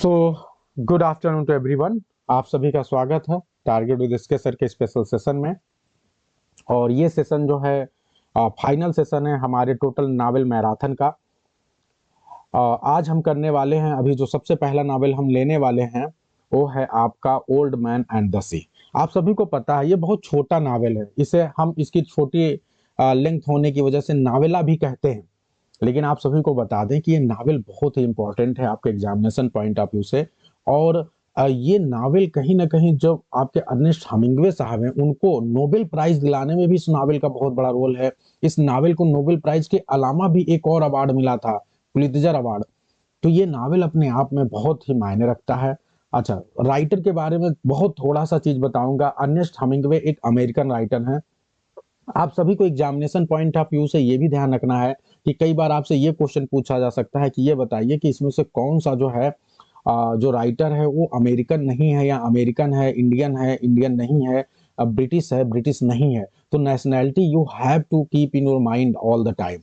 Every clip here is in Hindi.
So good afternoon to everyone. आप सभी का स्वागत है टारगेट विद इसके सर के स्पेशल सेशन में। और ये सेशन जो है फाइनल सेशन है हमारे टोटल नावल मैराथन का। आज हम करने वाले हैं, अभी जो सबसे पहला नावल हम लेने वाले हैं वो है आपका ओल्ड मैन एंड द सी। आप सभी को पता है ये बहुत छोटा नावल है, इसे हम इसकी छोटी लेंथ होने की वजह से नावेला भी कहते हैं। लेकिन आप सभी को बता दें कि ये नावल बहुत ही इंपॉर्टेंट है आपके एग्जामिनेशन पॉइंट ऑफ व्यू से। और ये नावल कहीं ना कहीं जो आपके अर्नेस्ट हमिंगवे साहब हैं उनको नोबेल प्राइज दिलाने में भी इस नावल का बहुत बड़ा रोल है। इस नावल को नोबेल प्राइज के अलावा भी एक और अवार्ड मिला था, पुलित्जर अवार्ड। तो ये नावल अपने आप में बहुत ही मायने रखता है। अच्छा, राइटर के बारे में बहुत थोड़ा सा चीज बताऊंगा। अर्नेस्ट हमिंगवे एक अमेरिकन राइटर हैं। आप सभी को एग्जामिनेशन पॉइंट ऑफ व्यू से ये भी ध्यान रखना है कि कई बार आपसे ये क्वेश्चन पूछा जा सकता है कि ये बताइए कि इसमें से कौन सा जो है जो राइटर है वो अमेरिकन नहीं है या अमेरिकन है, इंडियन नहीं है, ब्रिटिश है, ब्रिटिश नहीं है। तो nationality you have to keep in your mind all the time.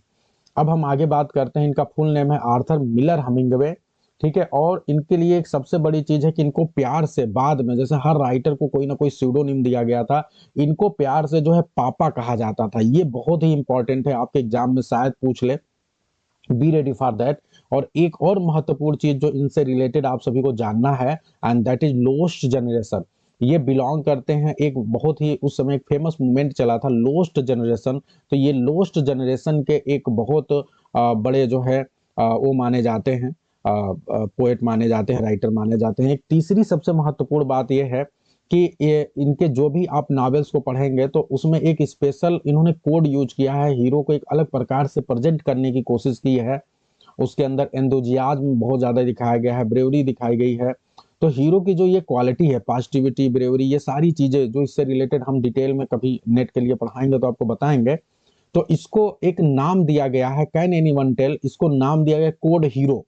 अब हम आगे बात करते हैं। इनका फुल नेम है आर्थर मिलर हमिंगवे, ठीक है। और इनके लिए एक सबसे बड़ी चीज है कि इनको प्यार से बाद में, जैसे हर राइटर को कोई ना कोई स्यूडोनिम दिया गया था, इनको प्यार से जो है पापा कहा जाता था। ये बहुत ही इंपॉर्टेंट है, आपके एग्जाम में शायद पूछ ले। Be ready for that. और एक और महत्वपूर्ण चीज जो इनसे रिलेटेड आप सभी को जानना है, and that is lost generation. ये बिलोंग करते हैं एक बहुत ही उस समय एक फेमस मूवमेंट चला था लोस्ट जनरेशन। तो ये लोस्ट जनरेशन के एक बहुत बड़े जो है वो माने जाते हैं, पोएट माने जाते हैं, राइटर माने जाते हैं। एक तीसरी सबसे महत्वपूर्ण बात यह है कि ये इनके जो भी आप नॉवेल्स को पढ़ेंगे तो उसमें एक स्पेशल इन्होंने कोड यूज किया है, हीरो को एक अलग प्रकार से प्रेजेंट करने की कोशिश की है। उसके अंदर एंथुजियाज्म बहुत ज्यादा दिखाया गया है, ब्रेवरी दिखाई गई है। तो हीरो की जो ये क्वालिटी है, पॉजिटिविटी, ब्रेवरी, ये सारी चीजें जो इससे रिलेटेड हम डिटेल में कभी नेट के लिए पढ़ाएंगे तो आपको बताएंगे। तो इसको एक नाम दिया गया है, कैन एनीवन टेल, इसको नाम दिया गया कोड हीरो।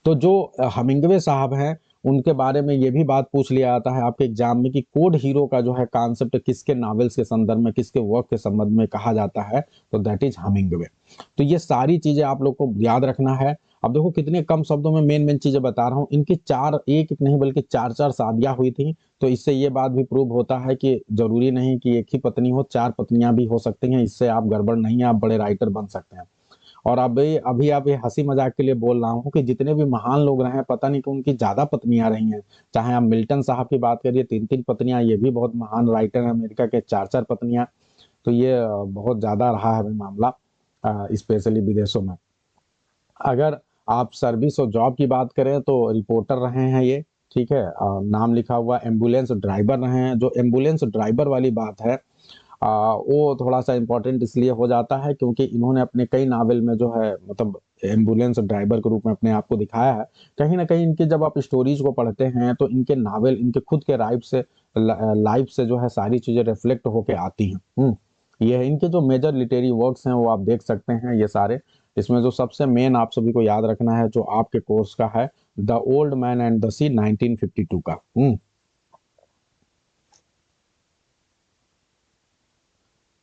तो जो हमिंगवे साहब हैं उनके बारे में ये भी बात पूछ लिया जाता है आपके एग्जाम में कि कोड हीरो का जो है कॉन्सेप्ट किसके नॉवेल्स के संदर्भ में, किसके वर्क के संबंध में कहा जाता है, तो दैट इज हमिंगवे। तो ये सारी चीजें आप लोग को याद रखना है। अब देखो कितने कम शब्दों में मेन मेन चीजें बता रहा हूँ। इनकी चार, एक नहीं बल्कि चार चार शादियां हुई थी। तो इससे ये बात भी प्रूव होता है कि जरूरी नहीं कि एक ही पत्नी हो, चार पत्नियां भी हो सकती हैं। इससे आप गड़बड़ नहीं है, आप बड़े राइटर बन सकते हैं। और अभी अभी आप ये हंसी मजाक के लिए बोल रहा हूँ कि जितने भी महान लोग रहे हैं पता नहीं कि उनकी ज्यादा पत्नियां रही हैं। चाहे आप मिल्टन साहब की बात करिए, तीन तीन पत्नियां, ये भी बहुत महान राइटर हैं अमेरिका के, चार चार पत्नियां। तो ये बहुत ज्यादा रहा है अभी मामला, स्पेशली विदेशों में। अगर आप सर्विस और जॉब की बात करें तो रिपोर्टर रहे हैं ये, ठीक है। नाम लिखा हुआ एम्बुलेंस ड्राइवर रहे हैं। जो एम्बुलेंस ड्राइवर वाली बात है वो थोड़ा सा इम्पोर्टेंट इसलिए हो जाता है क्योंकि इन्होंने अपने कई नावल में जो है मतलब एम्बुलेंस ड्राइवर के रूप में अपने आप को दिखाया है। कहीं ना कहीं इनके जब आप स्टोरीज को पढ़ते हैं तो इनके नावल, इनके खुद के लाइफ से जो है सारी चीजें रिफ्लेक्ट होके आती हैं। ये है इनके जो मेजर लिटरेरी वर्क्स हैं, वो आप देख सकते हैं ये सारे। इसमें जो सबसे मेन आप सभी को याद रखना है जो आपके कोर्स का है, the old man and the Sea, 1952 का।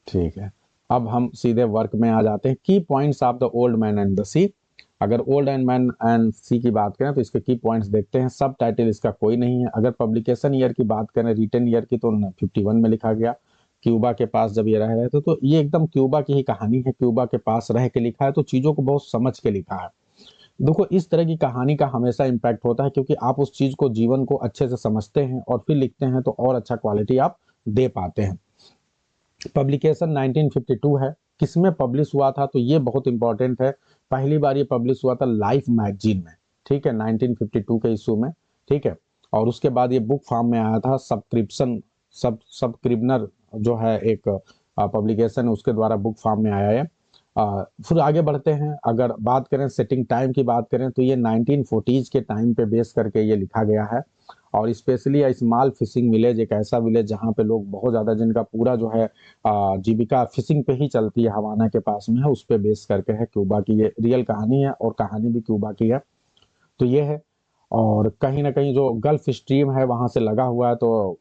ठीक है। अब हम सीधे वर्क में आ जाते हैं। Key points of the old man and the Sea. अगर Old and Man and Sea की बात करें तो इसके की पॉइंट्स देखते हैं। सब टाइटल इसका कोई नहीं है। अगर पब्लिकेशन ईयर की बात करें, रिटन ईयर की, तो 51 में लिखा गया। क्यूबा के पास जब ये रह रहे थे, तो ये एकदम क्यूबा की ही कहानी है। क्यूबा के पास रह के लिखा है तो चीजों को बहुत समझ के लिखा है। देखो इस तरह की कहानी का हमेशा इम्पैक्ट होता है क्योंकि आप उस चीज को, जीवन को अच्छे से समझते हैं और फिर लिखते हैं तो और अच्छा क्वालिटी आप दे पाते हैं। पब्लिकेशन 1952 है। किसमें पब्लिश हुआ था तो ये बहुत इंपॉर्टेंट है। पहली बार ये पब्लिश हुआ था लाइफ मैगजीन में, ठीक है, 1952 के इशू में, ठीक है। और उसके बाद ये बुक फॉर्म में आया था, सब्सक्रिप्शन, सब्सक्रिप्शनर जो है एक पब्लिकेशन, उसके द्वारा बुक फॉर्म में आया है। फिर आगे बढ़ते हैं। अगर बात करें सेटिंग टाइम की बात करें तो ये 1940s के टाइम पे बेस करके ये लिखा गया है। और स्पेशली स्मॉल फिशिंग विलेज, एक ऐसा विलेज जहाँ पे लोग बहुत ज्यादा, जिनका पूरा जो है जीविका फिशिंग पे ही चलती है, हवाना के पास में है, उस पे बेस करके है। क्यूबा की ये रियल कहानी है और कहानी भी क्यूबा की है। तो ये है। और कहीं ना कहीं जो गल्फ स्ट्रीम है वहां से लगा हुआ है, तो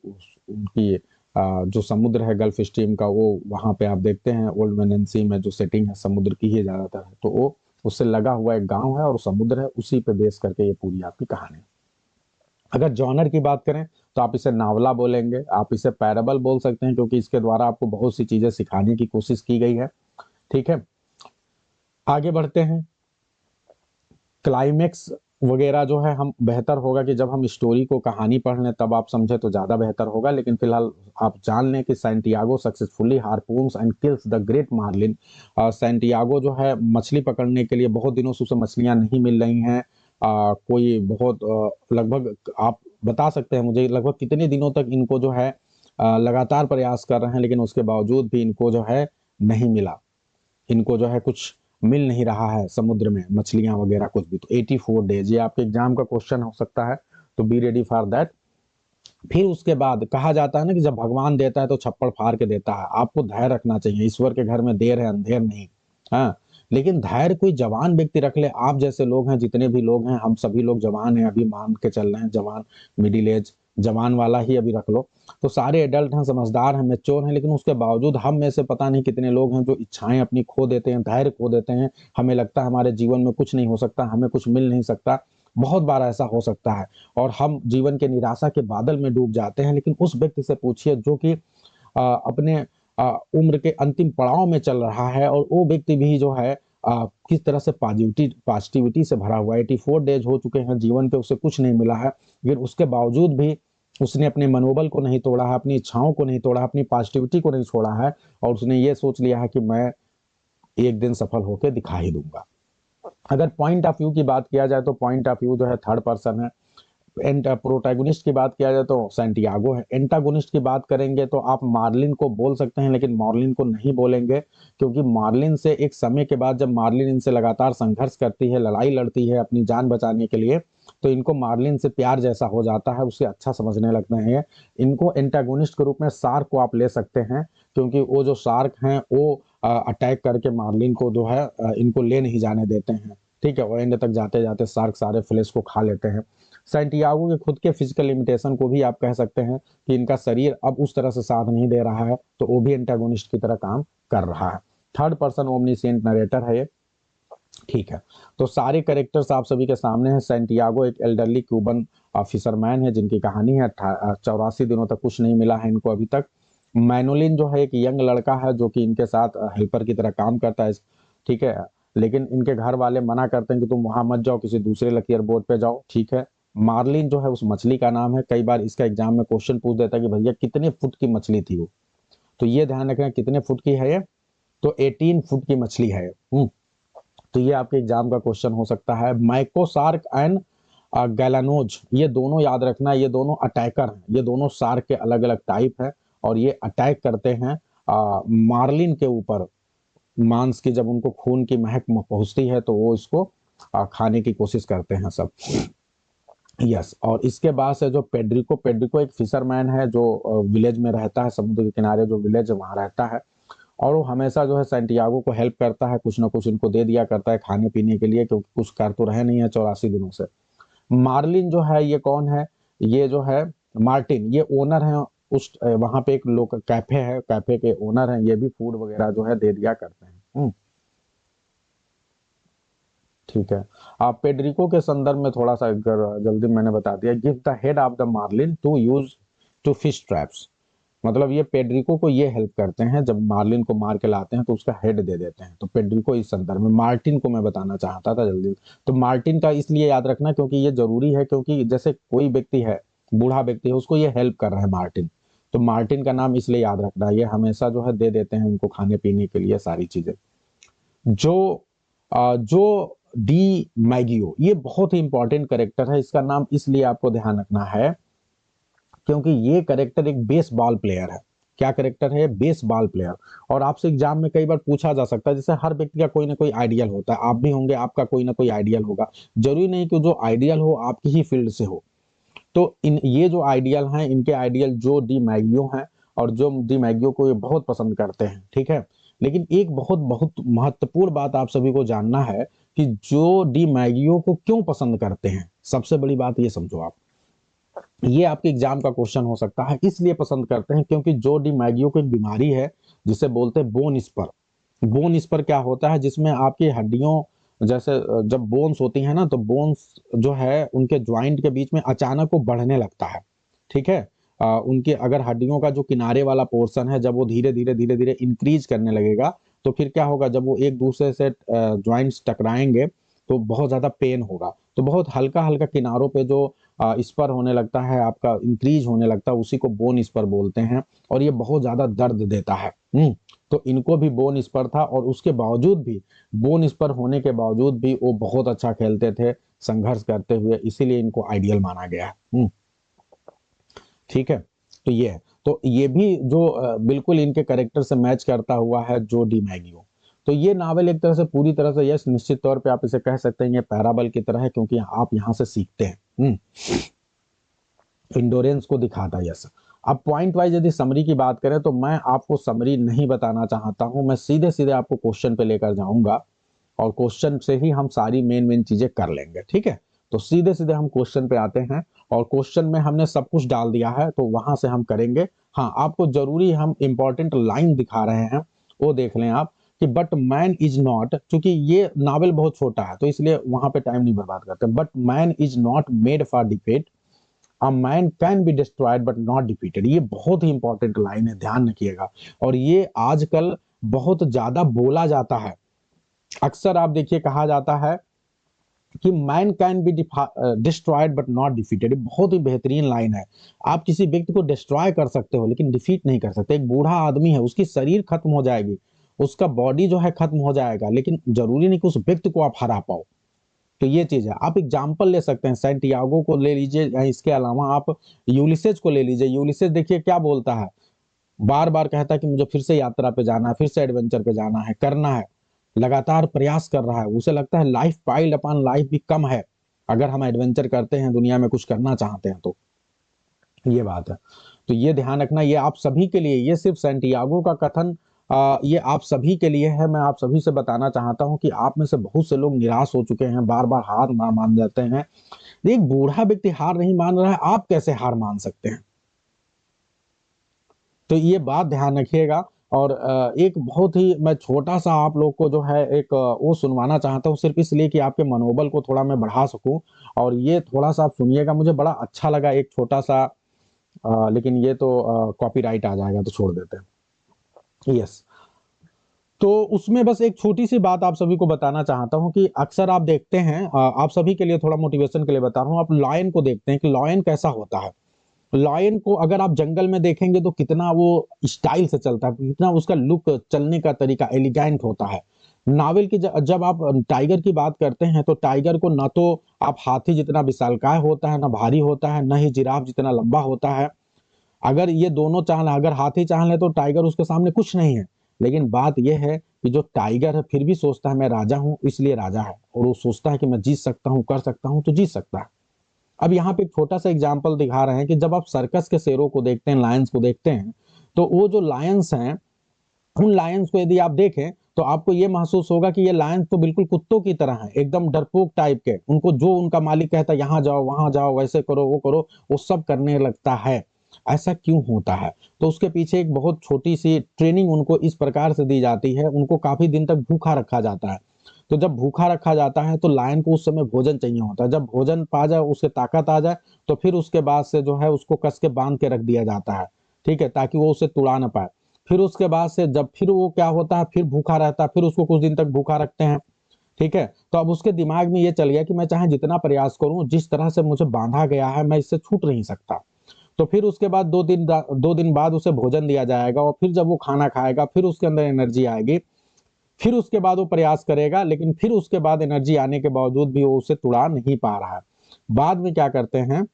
उनकी जो समुद्र है गल्फ स्ट्रीम का, वो वहां पे आप देखते हैं ओल्ड मैन एंड सी में जो सेटिंग है समुद्र की ही ज्यादातर है। तो वो उससे लगा हुआ एक गांव है और समुद्र है, उसी पे बेस करके ये पूरी आपकी कहानी है। अगर जॉनर की बात करें तो आप इसे नावला बोलेंगे, आप इसे पैराबल बोल सकते हैं, क्योंकि इसके द्वारा आपको बहुत सी चीजें सिखाने की कोशिश की गई है। ठीक है, आगे बढ़ते हैं। क्लाइमेक्स वगैरह जो है हम बेहतर होगा कि जब हम स्टोरी को कहानी पढ़ लें तब आप समझे तो ज़्यादा बेहतर होगा, लेकिन फिलहाल आप जान लें कि Santiago successfully harpoons and kills the great marlin. Santiago जो है मछली पकड़ने के लिए बहुत दिनों से उसे मछलियां नहीं मिल रही हैं। कोई बहुत लगभग आप बता सकते हैं मुझे लगभग कितने दिनों तक इनको जो है लगातार प्रयास कर रहे हैं, लेकिन उसके बावजूद भी इनको जो है नहीं मिला, इनको जो है कुछ मिल नहीं रहा है समुद्र में मछलियां वगैरह कुछ भी। तो 84 डेज ये आपके एग्जाम का क्वेश्चन हो सकता है, तो बी रेडी फॉर दैट। फिर उसके बाद कहा जाता है ना कि जब भगवान देता है तो छप्पड़ फाड़ के देता है, आपको धैर्य रखना चाहिए, ईश्वर के घर में देर है अंधेर नहीं। हाँ, लेकिन धैर्य कोई जवान व्यक्ति रख ले, आप जैसे लोग हैं, जितने भी लोग हैं, हम सभी लोग जवान हैं, अभी मान के चल रहे हैं जवान, मिडिल एज जवान वाला ही अभी रख लो, तो सारे एडल्ट हैं, समझदार हैं, मैच्योर हैं, लेकिन उसके बावजूद हम में से पता नहीं कितने लोग हैं जो इच्छाएं अपनी खो देते हैं, धैर्य खो देते हैं। हमें लगता है हमारे जीवन में कुछ नहीं हो सकता, हमें कुछ मिल नहीं सकता, बहुत बार ऐसा हो सकता है, और हम जीवन के निराशा के बादल में डूब जाते हैं। लेकिन उस व्यक्ति से पूछिए जो कि अपने उम्र के अंतिम पड़ाव में चल रहा है, और वो व्यक्ति भी जो है किस तरह से पॉजिटिविटी से भरा हुआ है। 84 डेज हो चुके हैं जीवन पे, उसे कुछ नहीं मिला है, लेकिन उसके बावजूद भी उसने अपने मनोबल को नहीं तोड़ा है, अपनी इच्छाओं को नहीं तोड़ा, अपनी पॉजिटिविटी को नहीं छोड़ा है, और उसने ये सोच लिया है कि मैं एक दिन सफल होकर दिखा ही दूंगा। अगर पॉइंट ऑफ व्यू की बात किया जाए तो पॉइंट ऑफ व्यू जो है थर्ड पर्सन है। प्रोटैगोनिस्ट की बात किया जाए तो सैंटियागो है। एंटागोनिस्ट की बात करेंगे तो आप मार्लिन को बोल सकते हैं, लेकिन मार्लिन को नहीं बोलेंगे, क्योंकि मार्लिन से एक समय के बाद जब मार्लिन इनसे लगातार संघर्ष करती है, लड़ाई लड़ती है अपनी जान बचाने के लिए, तो इनको मार्लिन से प्यार जैसा हो जाता है, उसे अच्छा समझने लगते हैं। इनको एंटागोनिस्ट के रूप में शार्क को आप ले सकते हैं, क्योंकि वो जो शार्क हैं वो अटैक करके मार्लिन को जो है इनको ले नहीं जाने देते हैं। ठीक है, और एंड तक जाते जाते शार्क सारे फ्लेश को खा लेते हैं। सैंटियागो के खुद के फिजिकल लिमिटेशन को भी आप कह सकते हैं कि इनका शरीर अब उस तरह से साथ नहीं दे रहा है, तो वो भी एंटागोनिस्ट की तरह काम कर रहा है। थर्ड पर्सन ओमनीसेंट नरेटर है ये। ठीक है, तो सारे कैरेक्टर्स आप सभी के सामने हैं। सैंटियागो एक एल्डरली क्यूबन फिशरमैन है जिनकी कहानी है 84 दिनों तक कुछ नहीं मिला है इनको अभी तक। मैनोलिन जो है एक यंग लड़का है जो कि इनके साथ हेल्पर की तरह काम करता है। ठीक है, लेकिन इनके घर वाले मना करते हैं कि तुम वहां मत जाओ, किसी दूसरे लकीर बोर्ड पे जाओ। ठीक है, मार्लिन जो है उस मछली का नाम है। कई बार इसका एग्जाम में क्वेश्चन पूछ देता है कि भैया कितने फुट की मछली थी वो, तो ये ध्यान रखना कितने फुट की है ये, तो 18 फुट की मछली है। तो ये आपके एग्जाम का क्वेश्चन हो सकता है। माइकोसार्क एंड गैलानोज, ये दोनों याद रखना, ये दोनों अटैकर हैं, ये दोनों सार्क के अलग अलग टाइप है, और ये अटैक करते हैं मार्लिन के ऊपर। मांस की जब उनको खून की महक पहुंचती है तो वो इसको खाने की कोशिश करते हैं सब। यस, और इसके बाद से जो पेड्रिको, पेड्रिको एक फिशरमैन है जो विलेज में रहता है, समुद्र के किनारे जो विलेज है वहां रहता है, और वो हमेशा जो है सैंटियागो को हेल्प करता है, कुछ ना कुछ इनको दे दिया करता है खाने पीने के लिए, क्योंकि कुछ कर तो रहे नहीं है 84 दिनों से। मार्लिन जो है ये कौन है, ये जो है मार्टिन, ये ओनर है उस वहां पे एक लोकल कैफे है, कैफे के ओनर हैं, ये भी फूड वगैरह जो है दे दिया करते हैं। ठीक है, आप पेड्रिको के संदर्भ में थोड़ा सा अगर जल्दी मैंने बता दिया, give the head of the marlin to use to fish traps, मतलब ये पेड्रिको को ये हेल्प करते हैं, जब मार्लिन को मार के लाते हैं तो उसका हेड दे देते हैं। तो पेड्रिको इस संदर्भ में, मार्टिन को मैं बताना चाहता था जल्दी। तो मार्टिन का इसलिए याद रखना क्योंकि ये जरूरी है, क्योंकि जैसे कोई व्यक्ति है, बूढ़ा व्यक्ति है, उसको ये हेल्प कर रहा है मार्टिन, तो मार्टिन का नाम इसलिए याद रखना है, ये हमेशा जो है दे देते हैं उनको खाने पीने के लिए सारी चीजें। जो डी मैगियो, ये बहुत ही इंपॉर्टेंट करेक्टर है, इसका नाम इसलिए आपको ध्यान रखना है क्योंकि ये करेक्टर एक बेसबॉल प्लेयर है। क्या करेक्टर है? Baseball player. और आपसे एग्जाम में कई बार पूछा जा सकता है, जैसे हर व्यक्ति का कोई ना कोई आइडियल होता है, आप भी होंगे, आपका कोई ना कोई आइडियल होगा, जरूरी नहीं कि जो आइडियल हो आपकी ही फील्ड से हो। तो इन ये जो आइडियल हैं, इनके आइडियल जो डी मैगियो हैं, और जो डी मैगियो को ये बहुत पसंद करते हैं। ठीक है, लेकिन एक बहुत बहुत महत्वपूर्ण बात आप सभी को जानना है कि जो डी मैगियो को क्यों पसंद करते हैं, सबसे बड़ी बात ये समझो आप, ये आपके एग्जाम का क्वेश्चन हो सकता है। इसलिए पसंद करते हैं क्योंकि जो डी मैगियो को एक बीमारी है जिसे बोलते हैं बोन स्पर। बोन स्पर क्या होता है? जिसमें आपकी हड्डियों जैसे जब बोन्स होती है ना, तो बोन्स जो है उनके ज्वाइंट के बीच में अचानक वो बढ़ने लगता है, ठीक है। उनके अगर हड्डियों का जो किनारे वाला पोर्शन है, जब वो धीरे धीरे धीरे धीरे इंक्रीज करने लगेगा, तो फिर क्या होगा, जब वो एक दूसरे से ज्वाइंट्स टकराएंगे तो बहुत ज्यादा पेन होगा। तो बहुत हल्का हल्का किनारों पे जो स्पर होने लगता है, आपका इंक्रीज होने लगता है, उसी को बोन स्पर बोलते हैं, और ये बहुत ज्यादा दर्द देता है। तो इनको भी बोन स्पर था, और उसके बावजूद भी, बोन स्पर होने के बावजूद भी वो बहुत अच्छा खेलते थे संघर्ष करते हुए, इसीलिए इनको आइडियल माना गया है। ठीक है, तो ये है। तो ये भी जो बिल्कुल इनके करेक्टर से मैच करता हुआ है, जो डी मैगियो। तो ये नावल एक तरह से पूरी तरह से, यस, निश्चित तौर पे आप इसे कह सकते हैं ये पैराबल की तरह है, क्योंकि आप यहाँ से सीखते हैं, इंडोरेंस को दिखाता है, यस। अब पॉइंट वाइज यदि समरी की बात करें, तो मैं आपको समरी नहीं बताना चाहता हूं, मैं सीधे सीधे आपको क्वेश्चन पे लेकर जाऊंगा, और क्वेश्चन से ही हम सारी मेन मेन चीजें कर लेंगे, ठीक है। तो सीधे सीधे हम क्वेश्चन पे आते हैं, और क्वेश्चन में हमने सब कुछ डाल दिया है, तो वहां से हम करेंगे। हाँ, आपको जरूरी हम इंपॉर्टेंट लाइन दिखा रहे हैं, वो देख लें आप, कि बट मैन इज नॉट, क्योंकि ये नावल बहुत छोटा है तो इसलिए वहां पे टाइम नहीं बर्बाद करते। But man is not made for defeat, a man can be destroyed but not defeated. ये बहुत ही इंपॉर्टेंट लाइन है, ध्यान रखिएगा। और ये आजकल बहुत ज्यादा बोला जाता है, अक्सर आप देखिए कहा जाता है कि man can be destroyed but not defeated. बहुत ही बेहतरीन लाइन है। आप किसी व्यक्ति को डिस्ट्रॉय कर सकते हो लेकिन डिफीट नहीं कर सकते। एक बूढ़ा आदमी है, उसकी शरीर खत्म हो जाएगी, उसका बॉडी जो है खत्म हो जाएगा, लेकिन जरूरी नहीं कि उस व्यक्ति को आप हरा पाओ। तो ये चीज है। आप एग्जाम्पल ले सकते हैं, सैंटियागो को ले लीजिए, या इसके अलावा आप यूलिसेज को ले लीजिए। यूलिसेज देखिए क्या बोलता है, बार बार कहता है कि मुझे फिर से यात्रा पे जाना है, फिर से एडवेंचर पे जाना है, करना है, लगातार प्रयास कर रहा है। उसे लगता है लाइफ पाइल्ड अपॉन लाइफ भी कम है अगर हम एडवेंचर करते हैं, दुनिया में कुछ करना चाहते हैं तो। ये बात है। तो ये ध्यान रखना, ये आप सभी के लिए, ये सिर्फ सैंटियागो का कथन ये आप सभी के लिए है। मैं आप सभी से बताना चाहता हूं कि आप में से बहुत से लोग निराश हो चुके हैं, बार बार हार मान जाते हैं। एक बूढ़ा व्यक्ति हार नहीं मान रहा है, आप कैसे हार मान सकते हैं? तो ये बात ध्यान रखिएगा। और एक बहुत ही मैं छोटा सा आप लोग को जो है एक वो सुनवाना चाहता हूँ, सिर्फ इसलिए कि आपके मनोबल को थोड़ा मैं बढ़ा सकूं। और ये थोड़ा सा आप सुनिएगा, मुझे बड़ा अच्छा लगा, एक छोटा सा लेकिन ये तो कॉपीराइट आ जाएगा तो छोड़ देते हैं। यस, तो उसमें बस एक छोटी सी बात आप सभी को बताना चाहता हूं कि अक्सर आप देखते हैं, आप सभी के लिए थोड़ा मोटिवेशन के लिए बता रहा हूं, आप लायन को देखते हैं कि लायन कैसा होता है। लायन को अगर आप जंगल में देखेंगे तो कितना वो स्टाइल से चलता है, कितना उसका लुक, चलने का तरीका एलिगेंट होता है। नावल की जब आप टाइगर की बात करते हैं, तो टाइगर को न तो आप हाथी जितना विशालकाय होता है, न भारी होता है, न ही जिराफ जितना लंबा होता है। अगर ये दोनों चाल, अगर हाथी चाल है तो टाइगर उसके सामने कुछ नहीं है। लेकिन बात यह है कि जो टाइगर है फिर भी सोचता है मैं राजा हूं, इसलिए राजा है, और वो सोचता है कि मैं जीत सकता हूं, कर सकता हूं, तो जीत सकता है। अब यहाँ पे एक छोटा सा एग्जाम्पल दिखा रहे हैं कि जब आप सर्कस के शेरों को देखते हैं, लायंस को देखते हैं, तो वो जो लायंस हैं, उन लायंस को यदि आप देखें तो आपको ये महसूस होगा कि ये लायंस तो बिल्कुल कुत्तों की तरह हैं, एकदम डरपोक टाइप के। उनको जो उनका मालिक कहता है यहाँ जाओ वहां जाओ, वैसे करो वो करो, वो सब करने लगता है। ऐसा क्यों होता है? तो उसके पीछे एक बहुत छोटी सी ट्रेनिंग उनको इस प्रकार से दी जाती है, उनको काफी दिन तक भूखा रखा जाता है। तो जब भूखा रखा जाता है तो लायन को उस समय भोजन चाहिए होता है। जब भोजन पा जाए, उसके ताकत आ जाए, तो फिर उसके बाद से जो है उसको कस के बांध के रख दिया जाता है, ठीक है, ताकि वो उसे तुड़ा ना पाए। फिर उसके बाद से जब फिर वो क्या होता है, फिर भूखा रहता है, फिर उसको कुछ दिन तक भूखा रखते हैं, ठीक है। तो अब उसके दिमाग में ये चल गया कि मैं चाहे जितना प्रयास करूं, जिस तरह से मुझे बांधा गया है मैं इससे छूट नहीं सकता। तो फिर उसके बाद 2 दिन बाद उसे भोजन दिया जाएगा, और फिर जब वो खाना खाएगा फिर उसके अंदर एनर्जी आएगी। फिर उसके बाद वो प्रयास करेगा, लेकिन फिर उसके बाद एनर्जी आने के बावजूद भी वो उसे तुड़ा नहीं पा रहा है। बाद में क्या करते हैं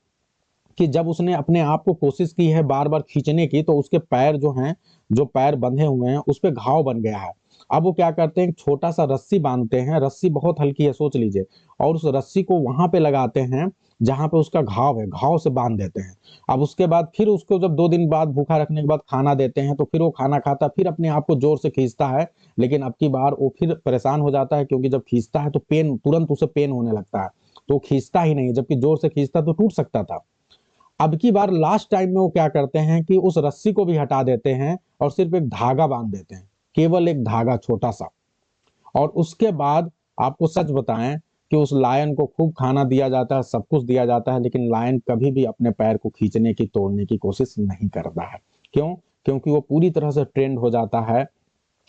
कि जब उसने अपने आप को कोशिश की है बार बार खींचने की, तो उसके पैर जो हैं, जो पैर बंधे हुए हैं, उस पे घाव बन गया है। अब वो क्या करते हैं, छोटा सा रस्सी बांधते हैं, रस्सी बहुत हल्की है सोच लीजिए, और उस रस्सी को वहां पे लगाते हैं जहां पे उसका घाव है, घाव से बांध देते हैं। अब उसके बाद फिर उसको जब 2 दिन बाद भूखा रखने के बाद खाना देते हैं, तो फिर वो खाना खाता, फिर अपने आप को जोर से खींचता है। लेकिन अब की बार वो फिर परेशान हो जाता है, क्योंकि जब खींचता है तो पेन, तुरंत उसे पेन होने लगता है, तो खींचता ही नहीं, जबकि जोर से खींचता तो टूट सकता था। अब की बार लास्ट टाइम में वो क्या करते हैं कि उस रस्सी को भी हटा देते हैं, और सिर्फ एक धागा बांध देते हैं, केवल एक धागा छोटा सा। और उसके बाद आपको सच बताएं कि उस लायन को खूब खाना दिया जाता है, सब कुछ दिया जाता है, लेकिन लायन कभी भी अपने पैर को खींचने की, तोड़ने की कोशिश नहीं करता है। क्यों? क्योंकि वो पूरी तरह से ट्रेंड हो जाता है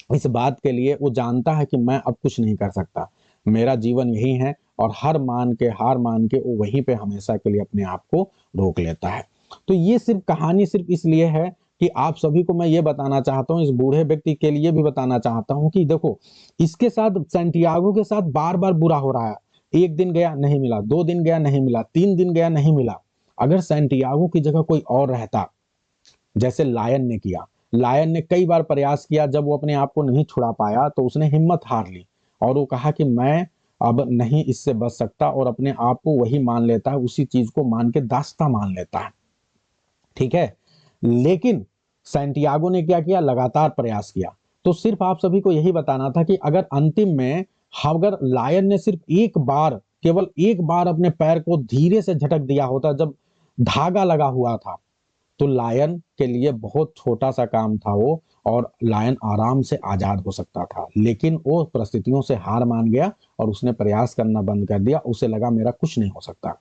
इस बात के लिए। वो जानता है कि मैं अब कुछ नहीं कर सकता, मेरा जीवन यही है, और हार मान के वो वहीं पे हमेशा के लिए अपने आप को रोक लेता है। तो ये सिर्फ कहानी सिर्फ इसलिए है कि आप सभी को मैं ये बताना चाहता हूँ, इस बूढ़े व्यक्ति के लिए भी बताना चाहता हूँ कि देखो, इसके साथ सैंटियागो के साथ बार बार बुरा हो रहा है। एक दिन गया नहीं मिला, 2 दिन गया नहीं मिला, 3 दिन गया नहीं मिला। अगर सैंटियागो की जगह कोई और रहता, जैसे लायन ने किया, लायन ने कई बार प्रयास किया, जब वो अपने आप को नहीं छुड़ा पाया तो उसने हिम्मत हार ली और वो कहा कि मैं अब नहीं इससे बच सकता, और अपने आप को वही मान लेता है, उसी चीज को मान के दास्ता मान लेता है। ठीक है, लेकिन सैंटियागो ने क्या किया? लगातार प्रयास किया। तो सिर्फ आप सभी को यही बताना था कि अगर अंतिम में अगर लायन ने सिर्फ एक बार, केवल एक बार अपने पैर को धीरे से झटक दिया होता जब धागा लगा हुआ था, तो लायन के लिए बहुत छोटा सा काम था वो, और लायन आराम से आजाद हो सकता था। लेकिन वो परिस्थितियों से हार मान गया और उसने प्रयास करना बंद कर दिया। उसे लगा मेरा कुछ नहीं हो सकता।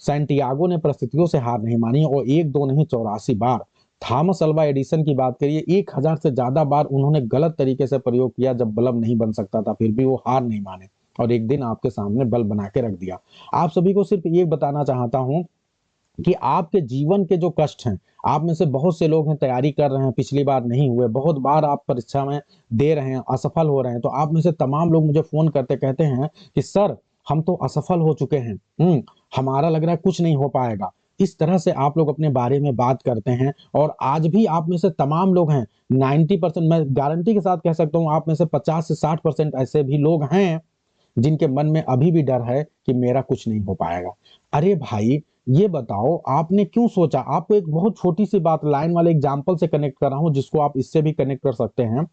सैंटियागो ने परिस्थितियों से हार नहीं मानी, और एक दो नहीं 84 बार। थॉमस अल्वा एडिसन की बात करिए, 1000 से ज्यादा बार उन्होंने गलत तरीके से प्रयोग किया, जब बल्ब नहीं बन सकता था, फिर भी वो हार नहीं माने और एक दिन आपके सामने बल्ब बना के रख दिया। आप सभी को सिर्फ ये बताना चाहता हूं कि आपके जीवन के जो कष्ट हैं, आप में से बहुत से लोग हैं तैयारी कर रहे हैं, पिछली बार नहीं हुए, बहुत बार आप परीक्षा में दे रहे हैं, असफल हो रहे हैं। तो आप में से तमाम लोग मुझे फोन करते कहते हैं कि सर हम तो असफल हो चुके हैं, हमारा लग रहा है कुछ नहीं हो पाएगा। इस तरह से आप लोग अपने बारे में बात करते हैं, और आज भी आप में से तमाम लोग हैं, 90%, मैं गारंटी के साथ कह सकता हूं, आप में से 50 से 60% ऐसे भी लोग हैं जिनके मन में अभी भी डर है कि मेरा कुछ नहीं हो पाएगा। अरे भाई, ये बताओ आपने क्यों सोचा? आपको एक बहुत छोटी सी बात लाइन वाले एग्जाम्पल से कनेक्ट कर रहा हूं, जिसको आप इससे भी कनेक्ट कर सकते हैं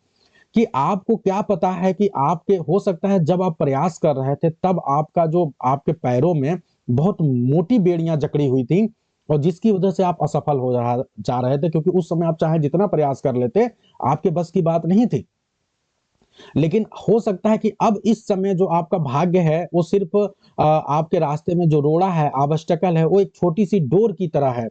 कि आपको क्या पता है कि आपके, हो सकता है जब आप प्रयास कर रहे थे तब आपका जो, आपके पैरों में बहुत मोटी बेड़ियां जकड़ी हुई थी, और जिसकी वजह से आप असफल हो जा रहे थे, क्योंकि उस समय आप चाहे जितना प्रयास कर लेते, आपके बस की बात नहीं थी। लेकिन हो सकता है कि अब इस समय जो आपका भाग्य है वो सिर्फ आपके रास्ते में जो रोड़ा है, ऑब्स्टेकल है, वो एक छोटी सी डोर की तरह है।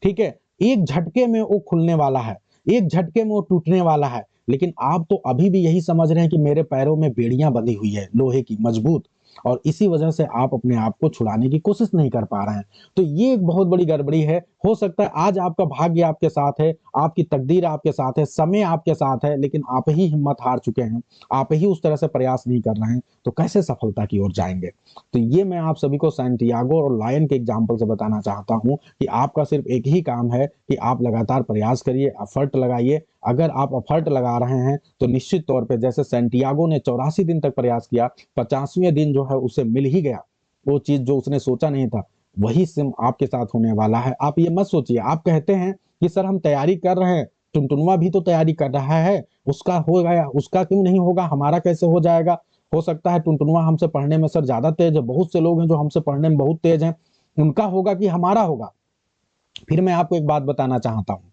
ठीक है, एक झटके में वो खुलने वाला है, एक झटके में वो टूटने वाला है। लेकिन आप तो अभी भी यही समझ रहे हैं कि मेरे पैरों में बेड़ियां बंधी हुई है लोहे की मजबूत, और इसी वजह से आप अपने आप को छुड़ाने की कोशिश नहीं कर पा रहे हैं। तो ये एक बहुत बड़ी गड़बड़ी है। हो सकता है आज आपका भाग्य आपके साथ है, आपकी तकदीर आपके साथ है, समय आपके साथ है, लेकिन आप ही हिम्मत हार चुके हैं, आप ही उस तरह से प्रयास नहीं कर रहे हैं, तो कैसे सफलता की ओर जाएंगे? तो ये मैं आप सभी को सैंटियागो और लायन के एग्जाम्पल से बताना चाहता हूं कि आपका सिर्फ एक ही काम है कि आप लगातार प्रयास करिए, एफर्ट लगाइए। अगर आप एफर्ट लगा रहे हैं तो निश्चित तौर पे, जैसे सैंटियागो ने 84 दिन तक प्रयास किया, 50वें दिन जो है उसे मिल ही गया वो चीज जो उसने सोचा नहीं था, वही सिम आपके साथ होने वाला है। आप ये मत सोचिए, आप कहते हैं कि सर हम तैयारी कर रहे हैं, टुनटुनवा भी तो तैयारी कर रहा है, उसका हो गया, उसका क्यों नहीं होगा, हमारा कैसे हो जाएगा? हो सकता है टुनटुनवा हमसे पढ़ने में सर ज्यादा तेज है, बहुत से लोग हैं जो हमसे पढ़ने में बहुत तेज हैं, उनका होगा कि हमारा होगा? फिर मैं आपको एक बात बताना चाहता हूं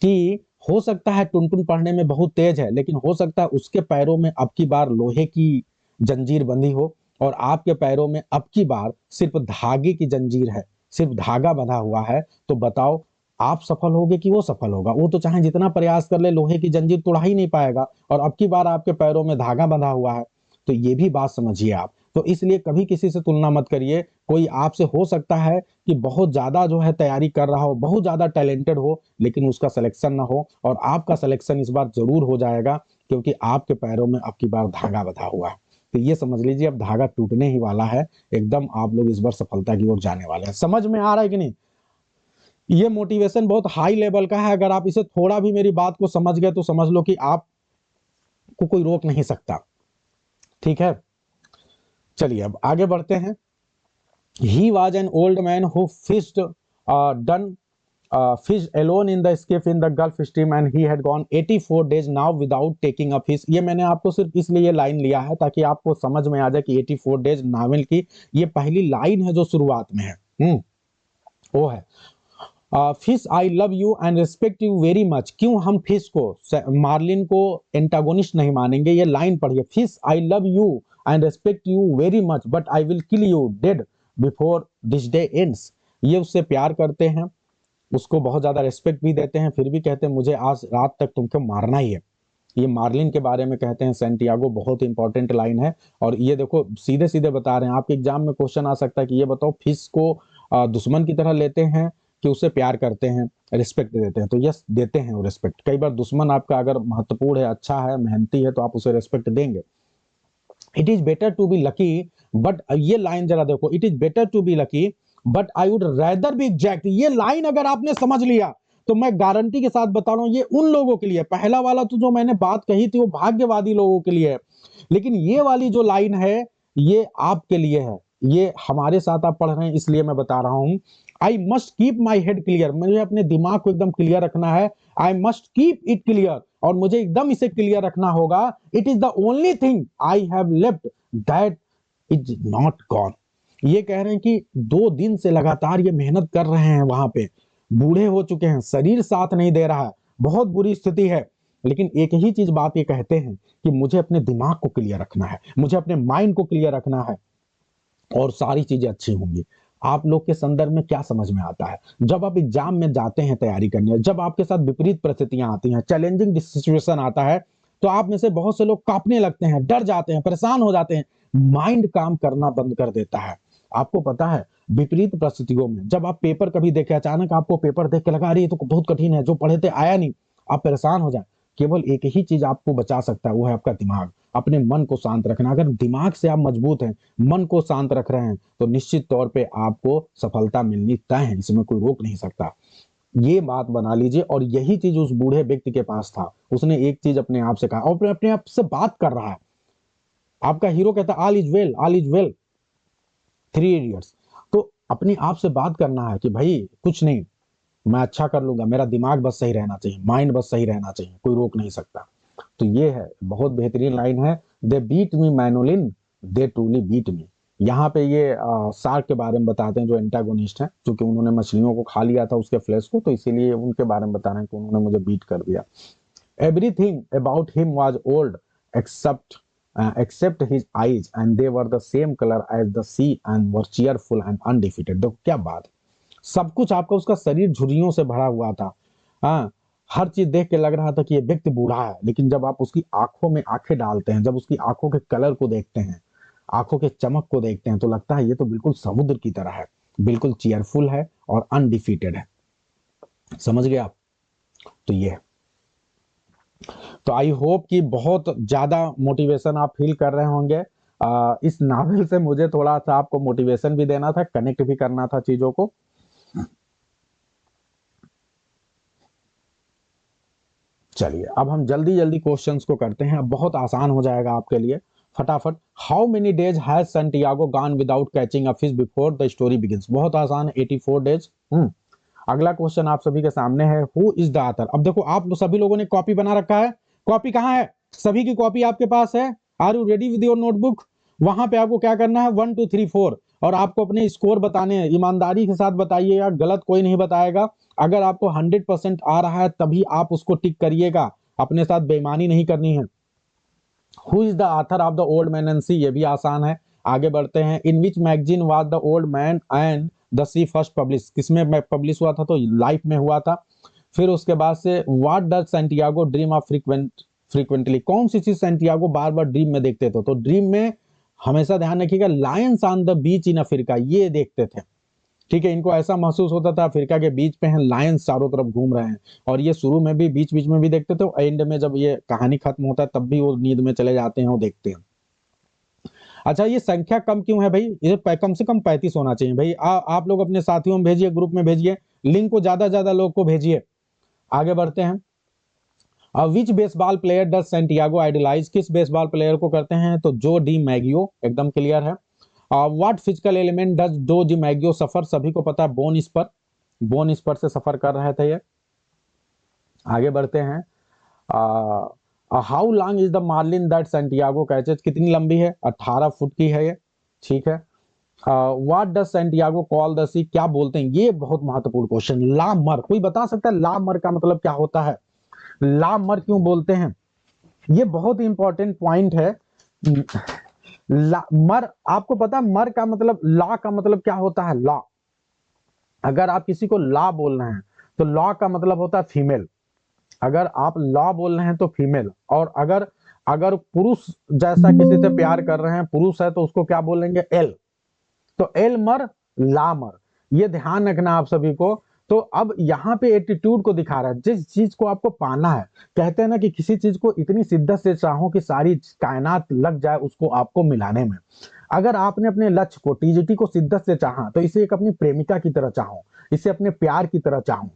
कि हो सकता है टुनटुन पढ़ने में बहुत तेज है, लेकिन हो सकता है उसके पैरों में अब की बार लोहे की जंजीर बंधी हो, और आपके पैरों में अब की बार सिर्फ धागे की जंजीर है, सिर्फ धागा बंधा हुआ है। तो बताओ, आप सफल होगे कि वो सफल होगा? वो तो चाहे जितना प्रयास कर ले, लोहे की जंजीर तोड़ा ही नहीं पाएगा, और अब की बार आपके पैरों में धागा बंधा हुआ है। तो ये भी बात समझिए आप। तो इसलिए कभी किसी से तुलना मत करिए। कोई आपसे हो सकता है कि बहुत ज्यादा जो है तैयारी कर रहा हो, बहुत ज्यादा टैलेंटेड हो, लेकिन उसका सिलेक्शन ना हो, और आपका सिलेक्शन इस बार जरूर हो जाएगा, क्योंकि आपके पैरों में अब की बार धागा बंधा हुआ है। तो ये समझ लीजिए, अब धागा टूटने ही वाला है, एकदम आप लोग इस बार सफलता की ओर जाने वाले हैं। समझ में आ रहा है कि नहीं? ये मोटिवेशन बहुत हाई लेवल का है। अगर आप इसे थोड़ा भी मेरी बात को समझ गए तो समझ लो कि आपको कोई रोक नहीं सकता। ठीक है, चलिए अब आगे बढ़ते हैं। He was an old man who fished alone in the escape in the Gulf Stream, and he had gone 84 days now without taking a fish. ये मैंने आपको सिर्फ इसलिए ये लाइन लिया है ताकि आपको समझ में आ जाए कि 84 डेज नावल की ये पहली लाइन है जो शुरुआत में है। वो है fish I love you and respect you very much. क्यों हम फिश को, मार्लिन को एंटागोनिस्ट नहीं मानेंगे? ये लाइन पढ़िए, fish I love you and respect you very much but I will kill you dead before this day ends. ये उससे प्यार करते हैं, उसको बहुत ज्यादा रेस्पेक्ट भी देते हैं, फिर भी कहते हैं मुझे आज रात तक तुमको मारना ही है। ये मार्लिन के बारे में कहते हैं सैंटियागो, बहुत इंपॉर्टेंट लाइन है। और ये देखो सीधे सीधे बता रहे हैं, आपके एग्जाम में क्वेश्चन आ सकता है कि ये बताओ फिश को दुश्मन की तरह लेते हैं कि उससे प्यार करते हैं, रिस्पेक्ट देते हैं? तो यस, देते हैं वो रिस्पेक्ट। कई बार दुश्मन आपका अगर महत्वपूर्ण है, अच्छा है, मेहनती है, तो आप उसे रिस्पेक्ट देंगे। It is better to be lucky but, ये लाइन जरा देखो, it is better to be lucky but I would rather be exact. ये लाइन अगर आपने समझ लिया तो मैं गारंटी के साथ बता रहा हूं ये उन लोगों के लिए, पहला वाला तो जो मैंने बात कही थी वो भाग्यवादी लोगों के लिए है, लेकिन ये वाली जो लाइन है ये आपके लिए है। ये हमारे साथ आप पढ़ रहे हैं इसलिए मैं बता रहा हूं। I must keep my head clear, मुझे अपने दिमाग को एकदम क्लियर रखना है। I must keep it clear, और मुझे एकदम इसे क्लियर रखना होगा। It is the only thing I have left that is not gone. ये कह रहे हैं कि 2 दिन से लगातार ये मेहनत कर रहे हैं, वहां पे बूढ़े हो चुके हैं, शरीर साथ नहीं दे रहा है, बहुत बुरी स्थिति है, लेकिन एक ही चीज बात ये कहते हैं कि मुझे अपने दिमाग को क्लियर रखना है, मुझे अपने माइंड को क्लियर रखना है, और सारी चीजें अच्छी होंगी। आप लोग के संदर्भ में क्या समझ में आता है, जब आप एग्जाम में जाते हैं तैयारी करने, जब आपके साथ विपरीत परिस्थितियां आती हैं, चैलेंजिंग सिचुएशन आता है, तो आप में से बहुत से लोग कांपने लगते हैं, डर जाते हैं, परेशान हो जाते हैं, माइंड काम करना बंद कर देता है। आपको पता है विपरीत परिस्थितियों में जब आप पेपर कभी देखे, अचानक आपको पेपर देख के लगा रही है तो बहुत कठिन है, जो पढ़े थे आया नहीं, आप परेशान हो जाए, केवल एक ही चीज आपको बचा सकता है, वो है आपका दिमाग। अपने मन को शांत रखना। अगर दिमाग से आप मजबूत हैं, मन को शांत रख रहे हैं, तो निश्चित तौर पे आपको सफलता मिलनी तय है, इसमें कोई रोक नहीं सकता। ये बात बना लीजिए। और यही चीज उस बूढ़े व्यक्ति के पास था, उसने एक चीज अपने आप से कहा, और अपने आप से बात कर रहा है। आपका हीरो कहता है all is well, all is well, 3 idiots. तो अपने आप से बात करना है कि भाई कुछ नहीं, मैं अच्छा कर लूंगा, मेरा दिमाग बस सही रहना चाहिए, माइंड बस सही रहना चाहिए, कोई रोक नहीं सकता। तो ये है, बहुत बेहतरीन लाइन है। They beat me Manolin, they truly beat me. यहाँ पे ये शार्क के बारे में बताते हैं जो एंटागोनिस्ट है, क्योंकि उन्होंने मछलियों को खा लिया था उसके फ्लैश को, तो इसीलिए उनके बारे में बता रहे हैं कि उन्होंने मुझे बीट कर दिया। Everything about him was old except his eyes, and they were the same color as the sea and were cheerful and undefeated। देखो क्या बात, सब कुछ आपका, उसका शरीर झुर्रियों से भरा हुआ था, हाँ, हर चीज देख के लग रहा था कि ये व्यक्ति बूढ़ा है, लेकिन जब आप उसकी आंखों में आंखें डालते हैं, जब उसकी आंखों के कलर को देखते हैं, आंखों के चमक को देखते हैं, तो लगता है ये तो बिल्कुल समुद्र की तरह है, बिल्कुल चीयरफुल है और अनडिफीटेड है। समझ गए आप? तो ये, तो आई होप कि बहुत ज्यादा मोटिवेशन आप फील कर रहे होंगे। इस नावल से मुझे थोड़ा सा आपको मोटिवेशन भी देना था, कनेक्ट भी करना था चीजों को। चलिए अब हम जल्दी जल्दी क्वेश्चंस को करते हैं, अब बहुत आसान हो जाएगा आपके लिए, फटाफट। How many days has Santiago gone without catching a fish before the story begins? बहुत आसान, 84 डेज। अगला क्वेश्चन आप सभी के सामने है, हु इज द ऑथर? अब देखो आप सभी लोगों ने कॉपी बना रखा है, कॉपी कहाँ है? सभी की कॉपी आपके पास है? Are you ready with your notebook? वहां पे आपको क्या करना है, 1 2 3 4, और आपको अपने स्कोर बताने हैं, ईमानदारी के साथ बताइएगा, गलत कोई नहीं बताएगा। अगर आपको 100% आ रहा है तभी आप उसको टिक करिएगा, अपने साथ बेईमानी नहीं करनी है। Who is the author of the old man and Sea? ये भी आसान है, आगे बढ़ते हैं। In which magazine was the old man and the Sea first publish? किसमें पब्लिश हुआ था? तो लाइफ में हुआ था। फिर उसके बाद से what does Santiago dream of frequently? कौन सी चीज सैंटियागो बार बार ड्रीम में देखते थे? तो ड्रीम में हमेशा ध्यान रखिएगा, Lions on the beach in Africa, ये देखते थे। ठीक है, इनको ऐसा महसूस होता था अफ्रीका के बीच पे हैं, लायंस चारों तरफ घूम रहे हैं, और ये शुरू में भी बीच बीच में भी देखते थे, एंड में जब ये कहानी खत्म होता है तब भी वो नींद में चले जाते हैं, वो देखते हैं। अच्छा, ये संख्या कम क्यों है भाई? ये कम से कम 35 होना चाहिए भाई। आप लोग अपने साथियों में भेजिए, ग्रुप में भेजिए, लिंक को ज्यादा लोग को भेजिए। आगे बढ़ते हैं। Which baseball player does Santiago idolize? किस बेसबॉल प्लेयर को करते हैं? तो जो डी मैगियो, एकदम क्लियर है। What physical element does Joe DiMaggio suffer? सभी को पता है, बोन स्पर, बोन स्पर से सफर कर रहे थे ये। आगे बढ़ते हैं। How long is the marlin that Santiago catches? कितनी लंबी है? 18 फुट की है ये। ठीक है। What does Santiago call the sea? क्या बोलते हैं? ये बहुत महत्वपूर्ण क्वेश्चन। ला मर, कोई बता सकता है ला मर का मतलब क्या होता है? ला मर क्यों बोलते हैं? ये बहुत इंपॉर्टेंट पॉइंट है। मर, आपको पता है मर का मतलब, लॉ का मतलब क्या होता है? लॉ। अगर आप किसी को लॉ बोल रहे हैं तो लॉ का मतलब होता है फीमेल। अगर आप लॉ बोल रहे हैं तो फीमेल। और अगर अगर पुरुष जैसा किसी से प्यार कर रहे हैं, पुरुष है, तो उसको क्या बोलेंगे? एल। तो एल मर, ला मर, ये ध्यान रखना आप सभी को। तो अब यहाँ पे एटीट्यूड को दिखा रहा है, जिस चीज को आपको पाना है। कहते हैं ना कि किसी चीज को इतनी शिद्दत से चाहो कि सारी कायनात लग जाए उसको आपको मिलाने में। अगर आपने अपने लक्ष्य को, टीजीटी को शिद्दत से चाहा, तो इसे एक अपनी प्रेमिका की तरह चाहो, इसे अपने प्यार की तरह चाहो।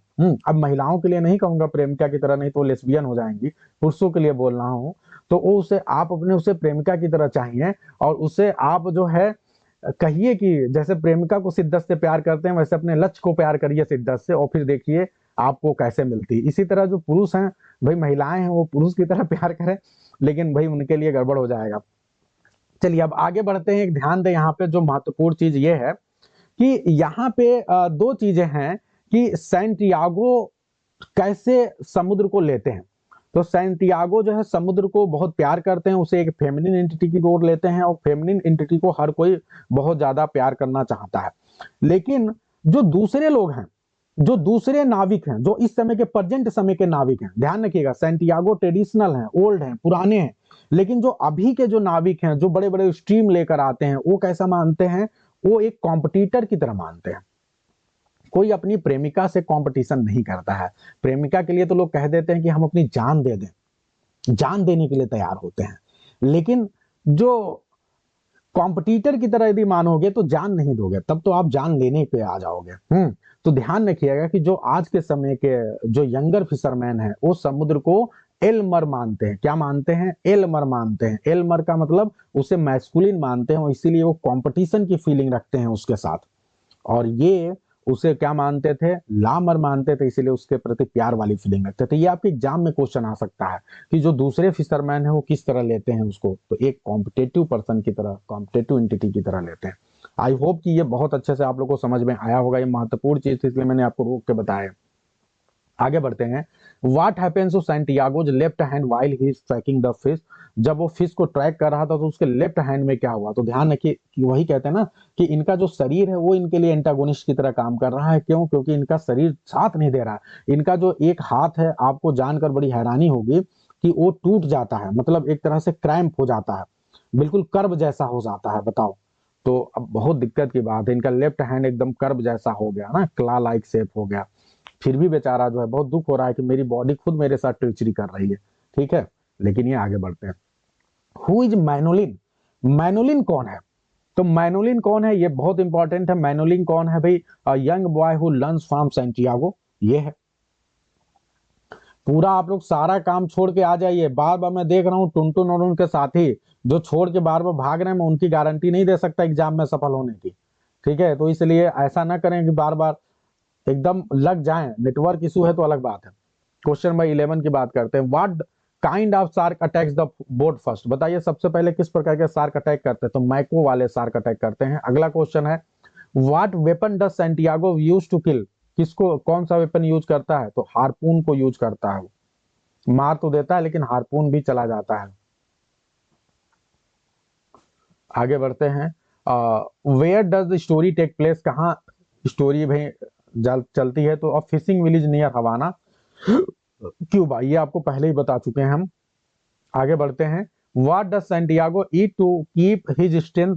अब महिलाओं के लिए नहीं कहूंगा प्रेमिका की तरह, नहीं तो लेस्बियन हो जाएंगी, पुरुषों के लिए बोल रहा हूं। तो वो उसे आप अपने उसे प्रेमिका की तरह चाहिए, और उसे आप जो है कहिए कि जैसे प्रेमिका को शिद्दत से प्यार करते हैं, वैसे अपने लक्ष्य को प्यार करिए शिद्दत से, और फिर देखिए आपको कैसे मिलती है। इसी तरह जो पुरुष हैं भाई, महिलाएं हैं वो पुरुष की तरह प्यार करें, लेकिन भाई उनके लिए गड़बड़ हो जाएगा। चलिए अब आगे बढ़ते हैं। एक ध्यान दें यहाँ पे, जो महत्वपूर्ण चीज ये है कि यहाँ पे दो चीजें हैं कि सैंटियागो कैसे समुद्र को लेते हैं। तो सैंटियागो जो है समुद्र को बहुत प्यार करते हैं, उसे एक फेमिनिन एंटिटी की ओर लेते हैं, और फेमिनिन एंटिटी को हर कोई बहुत ज्यादा प्यार करना चाहता है। लेकिन जो दूसरे लोग हैं, जो दूसरे नाविक हैं, जो इस समय के प्रेजेंट समय के नाविक हैं, ध्यान रखिएगा, सैंटियागो ट्रेडिशनल हैं, ओल्ड हैं, पुराने हैं। लेकिन जो अभी के जो नाविक हैं, जो बड़े बड़े स्ट्रीम लेकर आते हैं, वो कैसा मानते हैं? वो एक कॉम्पिटिटर की तरह मानते हैं। कोई अपनी प्रेमिका से कंपटीशन नहीं करता है। प्रेमिका के लिए तो लोग कह देते हैं कि हम अपनी जान दे दें, जान देने के लिए तैयार होते हैं। लेकिन जो कॉम्पिटिटर की तरह यदि मानोगे तो जान नहीं दोगे, तब तो आप जान लेने पे आ जाओगे। तो ध्यान रखिएगा कि जो आज के समय के जो यंगर फिशरमैन है, वो समुद्र को एलमर मानते हैं। क्या मानते हैं? एलमर मानते हैं। एलमर का मतलब उसे मैस्कुलिन मानते हैं, और इसीलिए वो कंपटीशन की फीलिंग रखते हैं उसके साथ। और ये उसे क्या मानते थे? लामर मानते थे, इसीलिए उसके प्रति प्यार वाली फीलिंग रखते थे। ये आपके एग्जाम में क्वेश्चन आ सकता है कि जो दूसरे फिशरमैन है वो किस तरह लेते हैं उसको, तो एक कॉम्पिटेटिव पर्सन की तरह, कॉम्पिटेटिव एंटिटी की तरह लेते हैं। आई होप कि ये बहुत अच्छे से आप लोग को समझ में आया होगा। ये महत्वपूर्ण चीज थी, इसलिए मैंने आपको रोक के बताया। आगे बढ़ते हैं। What happens to Santiago's left hand while he is tracking the fish. जब वो फिश को ट्रैक कर रहा था तो उसके लेफ्ट हैंड में क्या हुआ? तो ध्यान रखिए कि वही कहते हैं ना कि इनका जो शरीर है वो इनके लिए एंटागोनिस्ट की तरह काम कर रहा है। क्यों? क्योंकि इनका शरीर साथ नहीं दे रहा है। इनका जो एक हाथ है, आपको जानकर बड़ी हैरानी होगी कि वो टूट जाता है, मतलब एक तरह से क्रैम्प हो जाता है, बिल्कुल कर्व जैसा हो जाता है। बताओ, तो अब बहुत दिक्कत की बात है। इनका लेफ्ट हैंड एकदम कर्व जैसा हो गया ना, क्ला लाइक शेप हो गया। फिर भी बेचारा जो है बहुत दुख हो रहा है कि मेरी बॉडी खुद मेरे साथ ट्रिचरी कर रही है। ठीक है, लेकिन ये आगे बढ़ते हैं। Who is मैनोलिन? मैनोलिन कौन है? तो मैनोलिन कौन है, ये बहुत इंपॉर्टेंट है। मैनोलिन कौन है भाई? A young boy who learns from Santiago, ये है। पूरा आप लोग सारा काम छोड़ के आ जाइए। बार बार मैं देख रहा हूँ टुनटुन और उनके साथी जो छोड़ के बार बार भाग रहे हैं, मैं उनकी गारंटी नहीं दे सकता एग्जाम में सफल होने की। ठीक है, तो इसलिए ऐसा ना करें कि बार बार एकदम लग जाएं। नेटवर्क इशू है तो अलग बात है। क्वेश्चन नंबर 11 की बात करते हैं। What kind of shark attacks the boat first? बताइए सबसे पहले किस प्रकार के शार्क अटैक करते हैं? तो मैको वाले शार्क अटैक करते हैं। अगला क्वेश्चन है, what weapon does Santiago use to kill? किसको, कौन सा वेपन यूज करता है? तो हार्पून को यूज करता है। मार तो देता है लेकिन हार्पून भी चला जाता है। आगे बढ़ते हैं। Where does the story take place? कहाँ स्टोरी भाई चलती है? तो fishing village near Havana, Cuba. ये आपको पहले ही बता चुके हैं हम। आगे बढ़ते हैं। What does Santiago eat to keep his strength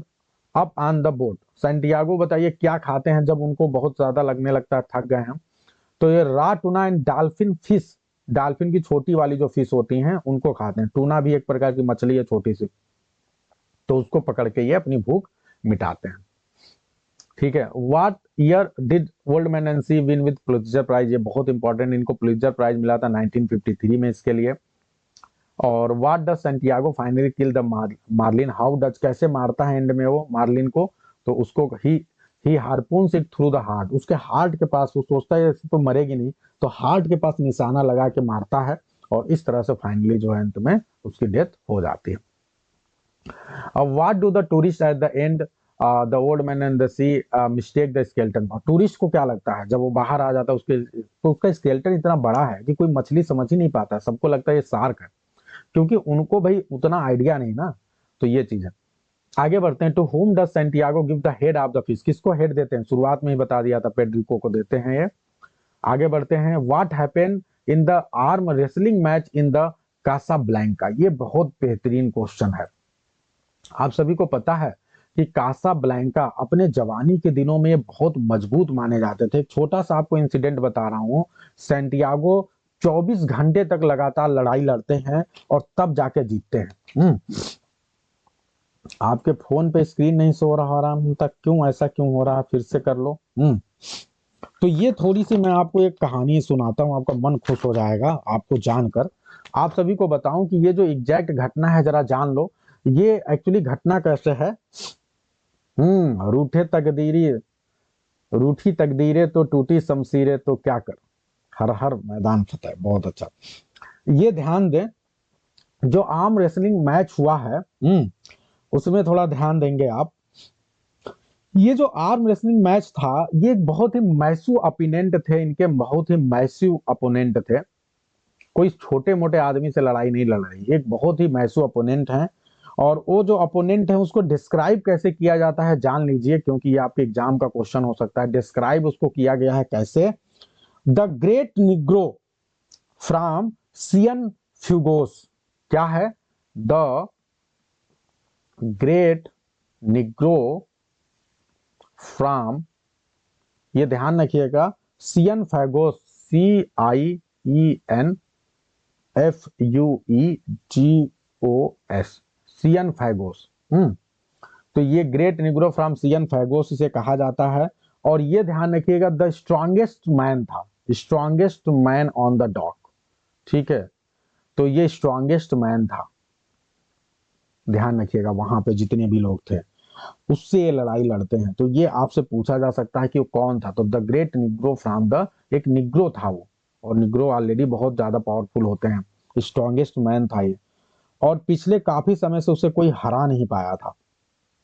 up on the boat? Santiago बताइए क्या खाते हैं जब उनको बहुत ज्यादा लगने लगता है, थक गए हम? तो ये रा tuna and dolphin fish, dolphin की छोटी वाली जो फिश होती हैं उनको खाते हैं। टूना भी एक प्रकार की मछली है छोटी सी, तो उसको पकड़ के ये अपनी भूख मिटाते हैं। ठीक है। What year did old and sea win with Pulitzer prize? ये बहुत इंपॉर्टेंट, इनको पुलित्जर प्राइज मिला था 1953 में इसके लिए। और what does Santiago finally kill the marlin? How does, कैसे मारता है एंड में वो मार्लिन को? तो उसको he harpoons it through the heart, उसके हार्ट के पास। वो सोचता है तो मरेगी नहीं, तो हार्ट के पास निशाना लगा के मारता है, और इस तरह से फाइनली जो है अंत में उसकी डेथ हो जाती है। अब what do the tourist at the end the old man and the sea mistake the skeleton? Tourist को क्या लगता है जब वो बाहर आ जाता है उसके, तो उसका स्केलेटन इतना बड़ा है कि कोई मछली समझ ही नहीं पाता, सबको लगता है ये शार्क है, क्योंकि उनको भाई उतना आइडिया नहीं ना। तो ये चीज है। आगे बढ़ते हैं। To whom does Santiago give the head of the fish, किसको हेड देते हैं? शुरुआत में ही बता दिया था, पेड्रिको को देते हैं ये। आगे बढ़ते हैं। What happen in the arm wrestling match in the Casablanca, ये बहुत बेहतरीन क्वेश्चन है। आप सभी को पता है कि कासाब्लैंका अपने जवानी के दिनों में बहुत मजबूत माने जाते थे। एक छोटा सा आपको इंसिडेंट बता रहा हूं। सैंटियागो 24 घंटे तक लगातार लड़ाई लड़ते हैं और तब जाके जीतते हैं। आपके फोन पे स्क्रीन नहीं शो रहा तक, क्यों ऐसा क्यों हो रहा है? फिर से कर लो। तो ये थोड़ी सी मैं आपको एक कहानी सुनाता हूँ, आपका मन खुश हो जाएगा आपको जानकर। आप सभी को बताऊं कि ये जो एग्जैक्ट घटना है जरा जान लो, ये एक्चुअली घटना कैसे है। रूठे तकदीरी, रूठी तकदीरें तो टूटी शमशीरें तो क्या कर, हर हर मैदान फतेह। बहुत अच्छा, ये ध्यान दें। जो आर्म रेसलिंग मैच हुआ है, उसमें थोड़ा ध्यान देंगे आप। ये जो आर्म रेसलिंग मैच था, ये एक बहुत ही मैसिव अपोनेंट थे इनके, बहुत ही मैसिव अपोनेंट थे। कोई छोटे मोटे आदमी से लड़ाई नहीं लड़ रही, एक बहुत ही मैसिव अपोनेंट है। और वो जो अपोनेंट है उसको डिस्क्राइब कैसे किया जाता है जान लीजिए, क्योंकि ये आपके एग्जाम का क्वेश्चन हो सकता है। डिस्क्राइब उसको किया गया है कैसे? The great Negro from Cienfuegos. क्या है? द ग्रेट निग्रो फ्रॉम, ये ध्यान रखिएगा, सियन फैगोस, CIENFUEGOS, सियन फैगोस। तो ये great Negro from Cienfuegos इसे कहा जाता है। और ये ध्यान रखिएगा, द स्ट्रॉन्गेस्ट मैन था, strongest man on the dock. ठीक है, तो ये स्ट्रॉन्गेस्ट मैन था, ध्यान रखिएगा। वहां पे जितने भी लोग थे उससे ये लड़ाई लड़ते हैं। तो ये आपसे पूछा जा सकता है कि वो कौन था। तो the great Negro from the, एक निग्रो था वो, और निग्रो ऑलरेडी बहुत ज्यादा पावरफुल होते हैं, स्ट्रॉन्गेस्ट मैन था ये। और पिछले काफी समय से उसे कोई हरा नहीं पाया था।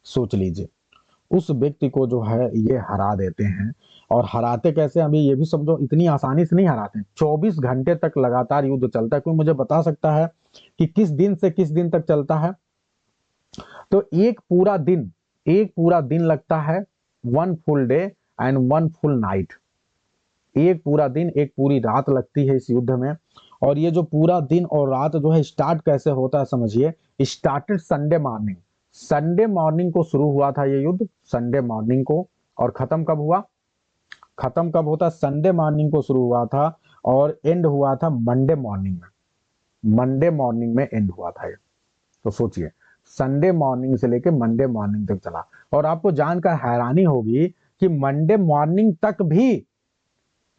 सोच लीजिए, उस व्यक्ति को जो है ये हरा देते हैं। और हराते कैसे, अभी ये भी समझो, इतनी आसानी से नहीं हराते। 24 घंटे तक लगातार युद्ध चलता है। कोई मुझे बता सकता है कि किस दिन से किस दिन तक चलता है? तो एक पूरा दिन, एक पूरा दिन लगता है, 1 full day and 1 full night. एक पूरा दिन, एक पूरी रात लगती है इस युद्ध में। और ये जो पूरा दिन और रात जो है, स्टार्ट कैसे होता है समझिए। Started Sunday morning, Sunday morning को शुरू हुआ था ये युद्ध, संडे मॉर्निंग को। और खत्म कब हुआ? खत्म कब होता? संडे मॉर्निंग को शुरू हुआ था और एंड हुआ था मंडे मॉर्निंग में। मंडे मॉर्निंग में एंड हुआ था ये। तो सोचिए, संडे मॉर्निंग से लेके मंडे मॉर्निंग तक चला। और आपको जानकर हैरानी होगी कि मंडे मॉर्निंग तक भी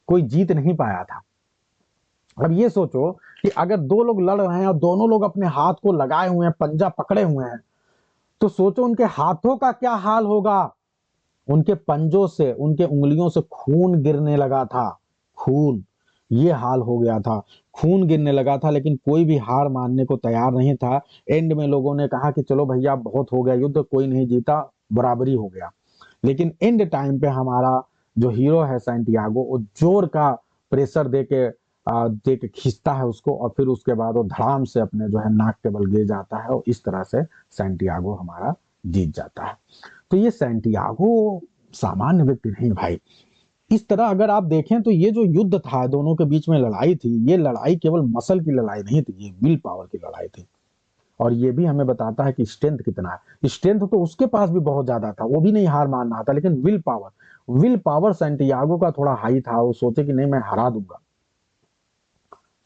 कोई जीत नहीं पाया था। अब ये सोचो कि अगर दो लोग लड़ रहे हैं और दोनों लोग अपने हाथ को लगाए हुए हैं, पंजा पकड़े हुए हैं, तो सोचो उनके हाथों का क्या हाल होगा। उनके पंजों से, उनके उंगलियों से खून गिरने लगा था, खून, ये हाल हो गया था। खून गिरने लगा था, लेकिन कोई भी हार मानने को तैयार नहीं था। एंड में लोगों ने कहा कि चलो भैया बहुत हो गया युद्ध, कोई नहीं जीता, बराबरी हो गया। लेकिन एंड टाइम पे हमारा जो हीरो है सैंटियागो, वो जोर का प्रेशर दे के खींचता है उसको, और फिर उसके बाद वो धड़ाम से अपने जो है नाक के बल गिर जाता है, और इस तरह से सैंटियागो हमारा जीत जाता है। तो ये सैंटियागो सामान्य व्यक्ति नहीं भाई। इस तरह अगर आप देखें तो ये जो युद्ध था, दोनों के बीच में लड़ाई थी, ये लड़ाई केवल मसल की लड़ाई नहीं थी, ये विल पावर की लड़ाई थी। और ये भी हमें बताता है कि स्ट्रेंथ कितना है। स्ट्रेंथ तो उसके पास भी बहुत ज्यादा था, वो भी नहीं हार मान रहा था, लेकिन will power, will power Santiago का थोड़ा हाई था। वो सोचे कि नहीं, मैं हरा दूंगा।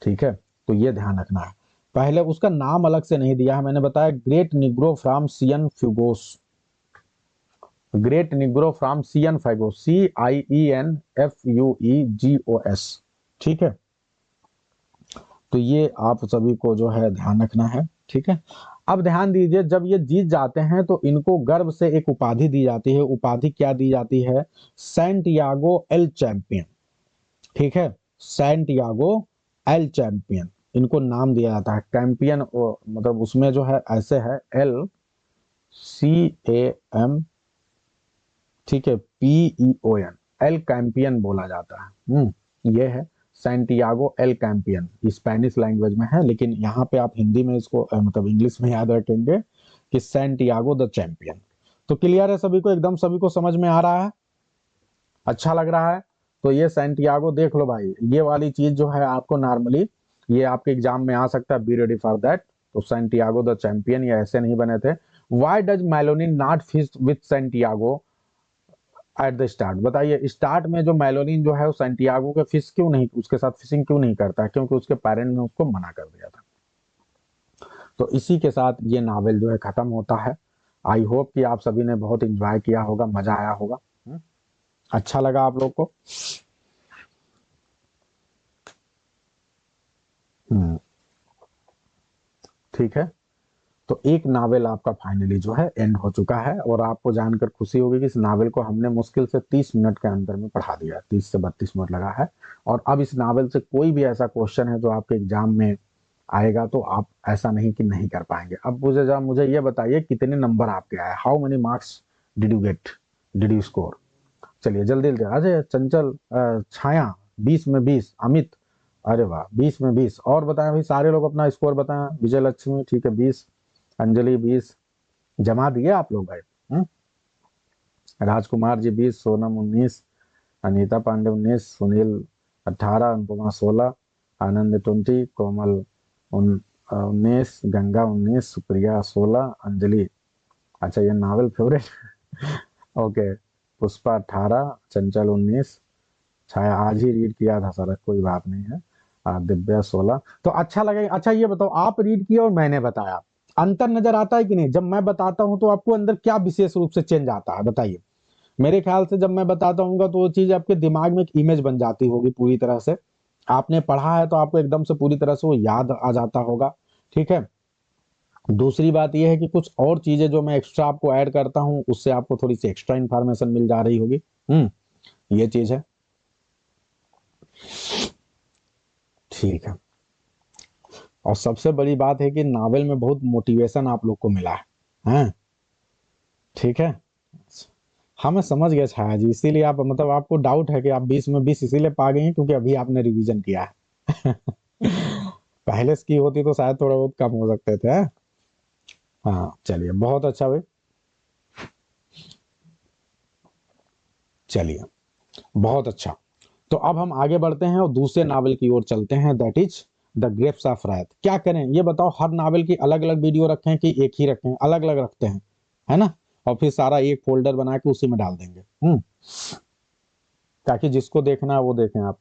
ठीक है, तो ये ध्यान रखना है। पहले उसका नाम अलग से नहीं दिया है, मैंने बताया great Negro from Cienfuegos, great Negro from Cienfuegos, CIENFUEGOS। ठीक है, तो ये आप सभी को जो है ध्यान रखना है। ठीक है, अब ध्यान दीजिए, जब ये जीत जाते हैं तो इनको गर्व से एक उपाधि दी जाती है। उपाधि क्या दी जाती है? Santiago L champion. ठीक है, सैंटियागो एल चैंपियन, इनको नाम दिया जाता है। कैंपियन मतलब उसमें जो है ऐसे है, LCAM, ठीक है, PEON, एल कैंपियन बोला जाता है। ये है Santiago el campeon, Spanish language में है, लेकिन यहाँ पे आप हिंदी में इसको मतलब इंग्लिश में याद रखेंगे कि सैंटियागो द चैंपियन। तो क्लियर है सभी को, एकदम सभी को समझ में आ रहा है, अच्छा लग रहा है। तो ये सैंटियागो देख लो भाई, ये वाली चीज जो है आपको नॉर्मली ये आपके एग्जाम में आ सकता है, बी रेडी फॉर दैट। तो सैंटियागो द चैंपियन ये ऐसे नहीं बने थे। Why does melanin not fish with Santiago at the start? बताइए, स्टार्ट में जो मेलोनिन जो है वो सैंटियागो के फिश क्यों नहीं, उसके साथ फिशिंग क्यों नहीं करता? क्योंकि उसके पेरेंट ने उसको मना कर दिया था। तो इसी के साथ ये नावल जो है खत्म होता है। आई होप कि आप सभी ने बहुत इंजॉय किया होगा, मजा आया होगा, अच्छा लगा आप लोग को। ठीक है, तो एक नावल आपका फाइनली जो है एंड हो चुका है, और आपको जानकर खुशी होगी कि इस नावल को हमने मुश्किल से 30 मिनट के अंदर में पढ़ा दिया है, 30 से 32 मिनट लगा है। और अब इस नावल से कोई भी ऐसा क्वेश्चन है जो आपके एग्जाम में आएगा तो आप ऐसा नहीं कि नहीं कर पाएंगे। अब मुझे ये बताइए कितने नंबर आपके आए, how many marks did you get, did you score? चलिए जल्दी जल्दी, अजय, चंचल, छाया 20 में 20, अमित, अरे वाह 20 में 20, और बताएं भाई सारे लोग अपना स्कोर बताएं। विजय लक्ष्मी ठीक है 20, अंजलि 20, जमा दिए आप लोग भाई। राजकुमार जी 20, सोनम 19, अनीता पांडे 19, सुनील 18, अनुपमा 16, आनंद 20, कोमल 19, गंगा 19, सुप्रिया 16, अंजलि, अच्छा ये नावल फेवरेट ओके, पुष्पा 18, चंचल 19, छाया आज ही रीड किया था सर, कोई बात नहीं है, दिव्या 16। तो अच्छा लगे। अच्छा ये बताओ, आप रीड किया और मैंने बताया, अंतर नजर आता है कि नहीं? जब मैं बताता हूं तो आपको अंदर क्या विशेष रूप से चेंज आता है बताइए? मेरे ख्याल से जब मैं बताता हूँ तो वो चीज आपके दिमाग में एक इमेज बन जाती होगी पूरी तरह से, आपने पढ़ा है तो आपको एकदम से पूरी तरह से वो याद आ जाता होगा। ठीक है, दूसरी बात यह है कि कुछ और चीजें जो मैं एक्स्ट्रा आपको ऐड करता हूं उससे आपको थोड़ी सी एक्स्ट्रा इंफॉर्मेशन मिल जा रही होगी। ये चीज है। ठीक है, और सबसे बड़ी बात है कि नावल में बहुत मोटिवेशन आप लोग को मिला है, हैं? ठीक है, हाँ मैं समझ गया छाया जी, इसीलिए आप मतलब आपको डाउट है कि आप 20 में 20 इसीलिए पा गए हैं क्योंकि अभी आपने रिवीजन किया है पहले से की होती तो शायद थोड़ा बहुत कम हो सकते थे, हैं? हाँ चलिए बहुत अच्छा भाई, चलिए बहुत अच्छा। तो अब हम आगे बढ़ते हैं और दूसरे नावल की ओर चलते हैं, that is the grapes of wrath. क्या करें ये बताओ, हर नावल की अलग अलग वीडियो रखें कि एक ही रखें? अलग अलग रखते हैं, है ना, और फिर सारा एक फोल्डर बना के उसी में डाल देंगे, ताकि जिसको देखना है वो देखें आप।